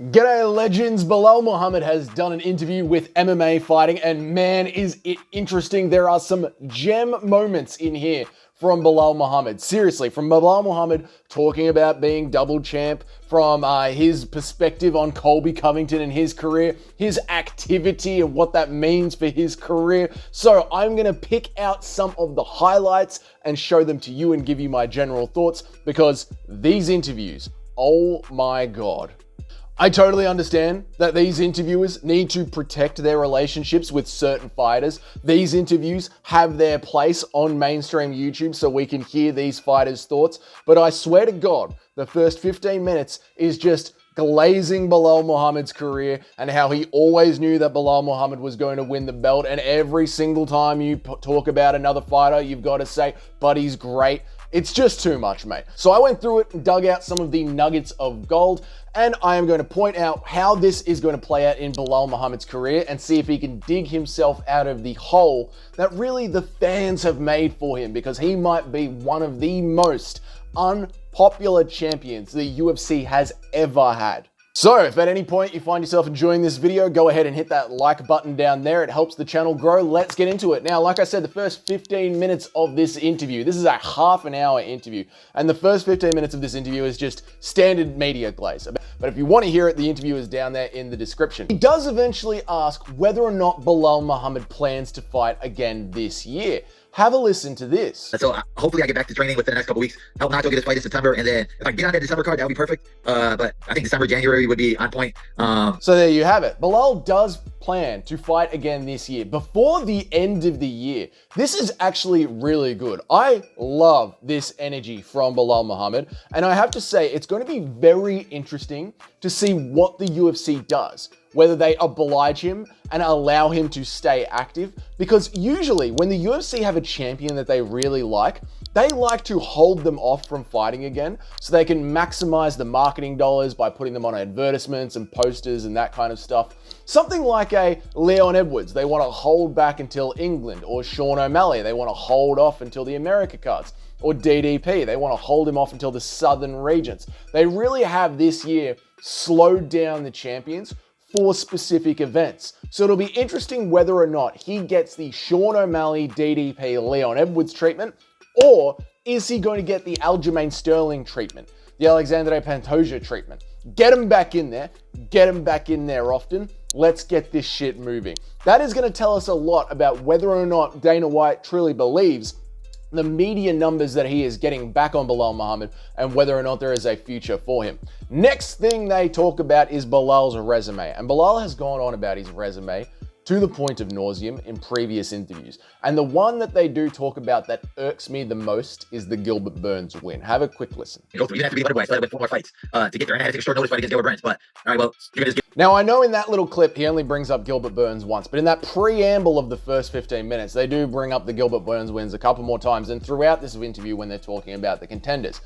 G'day legends, Belal Muhammad has done an interview with MMA fighting and man is it interesting. There are some gem moments in here from Belal Muhammad. Seriously, from Belal Muhammad talking about being double champ, from his perspective on Colby Covington and his career, his activity and what that means for his career. So I'm gonna pick out some of the highlights and show them to you and give you my general thoughts because these interviews, oh my God. I totally understand that these interviewers need to protect their relationships with certain fighters. These interviews have their place on mainstream YouTube so we can hear these fighters' thoughts. But I swear to God, the first 15 minutes is just glazing Belal Muhammad's career and how he always knew that Belal Muhammad was going to win the belt. And every single time you talk about another fighter, you've got to say, but he's great. It's just too much, mate. So I went through it and dug out some of the nuggets of gold, and I am going to point out how this is going to play out in Belal Muhammad's career and see if he can dig himself out of the hole that really the fans have made for him, because he might be one of the most unpopular champions the UFC has ever had. So if at any point you find yourself enjoying this video, go ahead and hit that like button down there. It helps the channel grow. Let's get into it. Now, like I said, the first 15 minutes of this interview, this is a half an hour interview, and the first 15 minutes of this interview is just standard media glaze. But if you want to hear it, the interview is down there in the description. He does eventually ask whether or not Belal Muhammad plans to fight again this year. Have a listen to this. So hopefully I get back to training within the next couple weeks. Help Nacho get his fight in September, and then if I can get on that December card, that would be perfect. But I think December, January would be on point. So there you have it. Belal does plan to fight again this year, before the end of the year. This is actually really good. I love this energy from Belal Muhammad, and I have to say it's going to be very interesting to see what the UFC does, whether they oblige him and allow him to stay active, because usually when the UFC have a champion that they really like, they like to hold them off from fighting again so they can maximize the marketing dollars by putting them on advertisements and posters and that kind of stuff. Something like a Leon Edwards, they want to hold back until England, or Sean O'Malley, they want to hold off until the America cards, or DDP, they want to hold him off until the Southern regions. They really have this year slowed down the champions for specific events. So it'll be interesting whether or not he gets the Sean O'Malley, DDP, Leon Edwards treatment, or is he going to get the Aljamain Sterling treatment, the Alexandre Pantoja treatment? Get him back in there. Get him back in there often. Let's get this shit moving. That is going to tell us a lot about whether or not Dana White truly believes the media numbers that he is getting back on Belal Muhammad and whether or not there is a future for him. Next thing they talk about is Belal's resume. And Belal has gone on about his resume to the point of nauseum in previous interviews. And the one that they do talk about that irks me the most is the Gilbert Burns win. Have a quick listen. You don't have to be underway. So I had to win 4 more fights to get there, and I had to take a short notice fight against Gilbert Burns. But all right, well, you're gonna just Now, I know in that little clip, he only brings up Gilbert Burns once, but in that preamble of the first 15 minutes, they do bring up the Gilbert Burns wins a couple more times, and throughout this interview when they're talking about the contenders.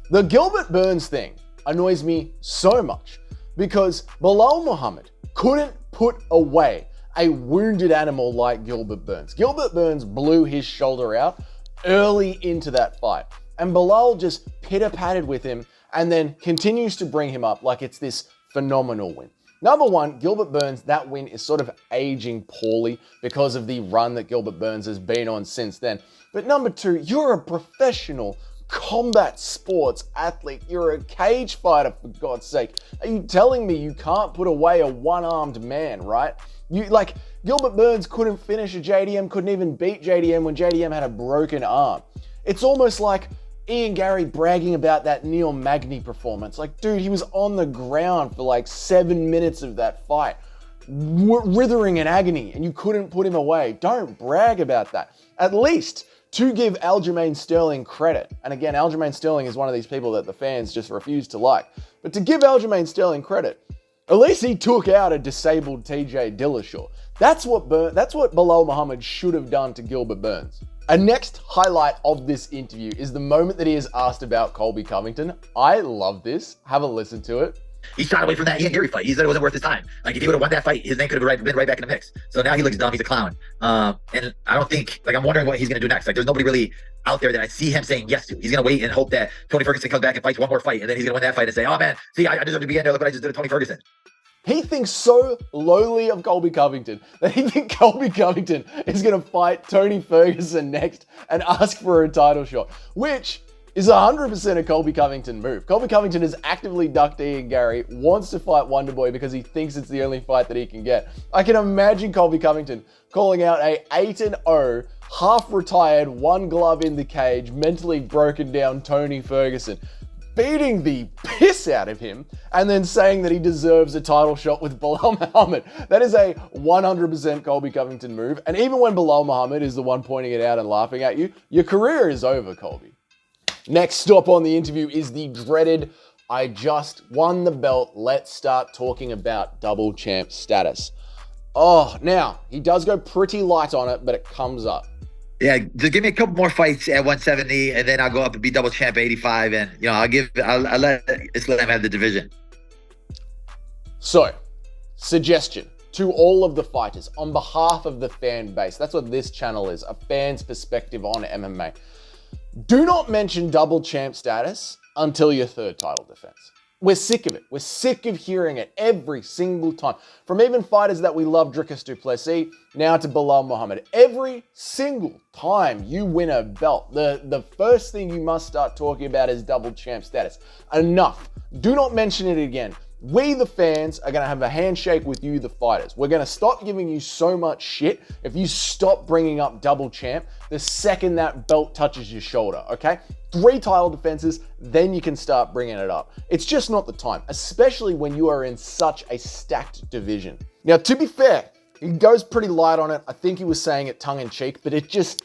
The Gilbert Burns thing annoys me so much because Belal Muhammad couldn't put away a wounded animal like Gilbert Burns. Gilbert Burns blew his shoulder out early into that fight, and Belal just pitter-patted with him and then continues to bring him up like it's this phenomenal win. Number one, Gilbert Burns, that win is sort of aging poorly because of the run that Gilbert Burns has been on since then. But number two, you're a professional combat sports athlete. You're a cage fighter, for God's sake. Are you telling me you can't put away a one-armed man, right? Gilbert Burns couldn't finish a JDM, couldn't even beat JDM when JDM had a broken arm. It's almost like Ian Gary bragging about that Neil Magny performance. Like, dude, he was on the ground for like 7 minutes of that fight, writhing in agony, and you couldn't put him away. Don't brag about that. At least to give Aljamain Sterling credit, and again, Aljamain Sterling is one of these people that the fans just refuse to like, but to give Aljamain Sterling credit, at least he took out a disabled TJ Dillashaw. That's what Belal Muhammad should have done to Gilbert Burns. A next highlight of this interview is the moment that he is asked about Colby Covington. I love this. Have a listen to it. he shot away from that Ian Gary fight. He said it wasn't worth his time. Like, if he would have won that fight, his name could have been right back in the mix. So now he looks dumb. He's a clown. And I don't think, like, I'm wondering what he's going to do next. Like, there's nobody really out there that I see him saying yes to. He's going to wait and hope that Tony Ferguson comes back and fights one more fight, and then he's going to win that fight and say, oh, man, see, I deserve to be in there. Look what I just did to Tony Ferguson. He thinks so lowly of Colby Covington that he thinks Colby Covington is going to fight Tony Ferguson next and ask for a title shot, which is 100% a Colby Covington move. Colby Covington is actively Duck D and Gary, wants to fight Wonderboy because he thinks it's the only fight that he can get. I can imagine Colby Covington calling out a 8-0, half-retired, one glove in the cage, mentally broken down Tony Ferguson, beating the piss out of him, and then saying that he deserves a title shot with Belal Muhammad. That is a 100% Colby Covington move. And even when Belal Muhammad is the one pointing it out and laughing at you, your career is over, Colby. Next stop on the interview is the dreaded, I just won the belt, let's start talking about double champ status. Oh, now, he does go pretty light on it, but it comes up. Yeah, just give me a couple more fights at 170, and then I'll go up and be double champ 85, and I'll let Islam have the division. So, suggestion to all of the fighters on behalf of the fan base. That's what this channel is, a fan's perspective on MMA. Do not mention double champ status until your third title defense. We're sick of it. We're sick of hearing it every single time. From even fighters that we love, Dricus du Plessis, now to Belal Muhammad. Every single time you win a belt, the first thing you must start talking about is double champ status. Enough. Do not mention it again. We, the fans, are going to have a handshake with you, the fighters. We're going to stop giving you so much shit if you stop bringing up double champ the second that belt touches your shoulder, okay? 3 title defenses, then you can start bringing it up. It's just not the time, especially when you are in such a stacked division. Now, to be fair, he goes pretty light on it. I think he was saying it tongue-in-cheek, but it's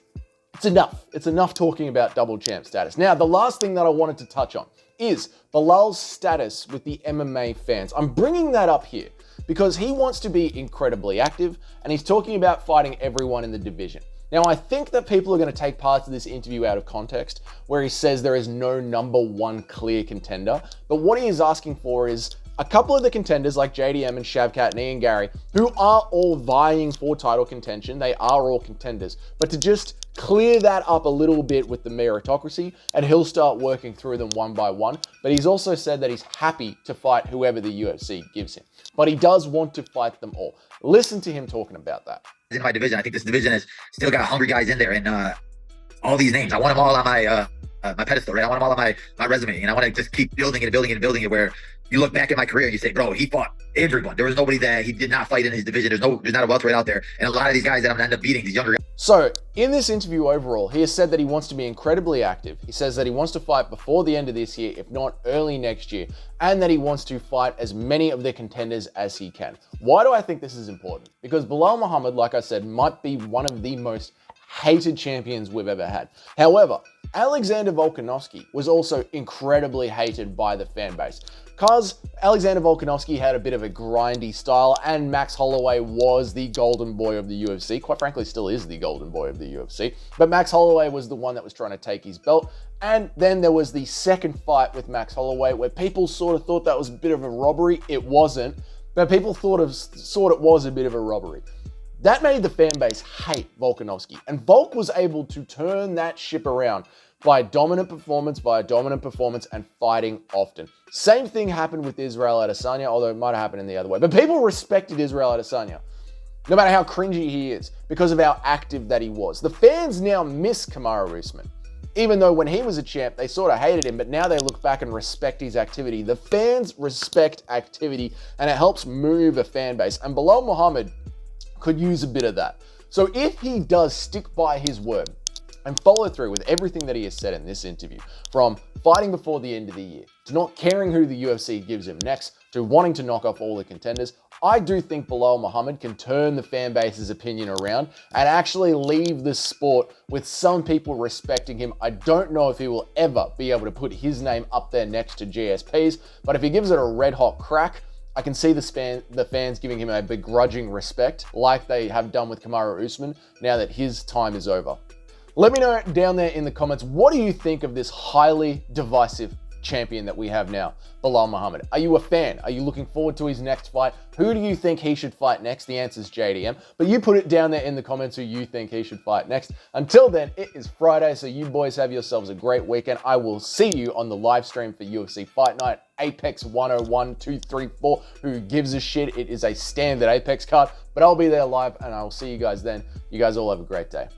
enough. It's enough talking about double champ status. Now, the last thing that I wanted to touch on is Belal's status with the MMA fans. I'm bringing that up here because he wants to be incredibly active and he's talking about fighting everyone in the division. Now, I think that people are going to take parts of this interview out of context where he says there is no #1 clear contender, but what he is asking for is a couple of the contenders like JDM and Shavkat and Ian Gary, who are all vying for title contention. They are all contenders, but to just clear that up a little bit with the meritocracy, and he'll start working through them one by one. But he's also said that he's happy to fight whoever the UFC gives him, but he does want to fight them all. Listen to him talking about that. In my division, I think this division has still got hungry guys in there, and all these names, I want them all on my my pedestal, right? I want them all on my resume, and I want to just keep building it and building it and building it. Where you look back at my career and you say, bro, he fought everyone. There was nobody that he did not fight in his division. There's not a welterweight out there, and a lot of these guys that I'm gonna end up beating, these younger guys. So, in this interview overall, he has said that he wants to be incredibly active. He says that he wants to fight before the end of this year, if not early next year, and that he wants to fight as many of the contenders as he can. Why do I think this is important? Because Belal Muhammad, like I said, might be one of the most hated champions we've ever had. However, Alexander Volkanovski was also incredibly hated by the fan base because Alexander Volkanovski had a bit of a grindy style and Max Holloway was the golden boy of the UFC. Quite frankly, still is the golden boy of the UFC. But Max Holloway was the one that was trying to take his belt. And then there was the second fight with Max Holloway where people sort of thought that was a bit of a robbery. It wasn't, but people thought it was a bit of a robbery. That made the fan base hate Volkanovski, and Volk was able to turn that ship around by dominant performance, and fighting often. Same thing happened with Israel Adesanya, although it might have happened in the other way. But people respected Israel Adesanya, no matter how cringy he is, because of how active that he was. The fans now miss Kamaru Usman. Even though when he was a champ, they sort of hated him, but now they look back and respect his activity. The fans respect activity, and it helps move a fan base. And Belal Muhammad could use a bit of that. So if he does stick by his word and follow through with everything that he has said in this interview, from fighting before the end of the year, to not caring who the UFC gives him next, to wanting to knock off all the contenders, I do think Belal Muhammad can turn the fan base's opinion around and actually leave the sport with some people respecting him. I don't know if he will ever be able to put his name up there next to GSP's, but if he gives it a red hot crack, I can see the fans giving him a begrudging respect like they have done with Kamaru Usman now that his time is over. Let me know down there in the comments, what do you think of this highly divisive champion that we have now, Belal Muhammad. Are you a fan? Are you looking forward to his next fight? Who do you think he should fight next? The answer is JDM. But you put it down there in the comments who you think he should fight next. Until then, it is Friday, so you boys have yourselves a great weekend. I will see you on the live stream for UFC Fight Night, Apex 101, 2, 3, 4. Who gives a shit? It is a standard Apex card, but I'll be there live, and I will see you guys then. You guys all have a great day.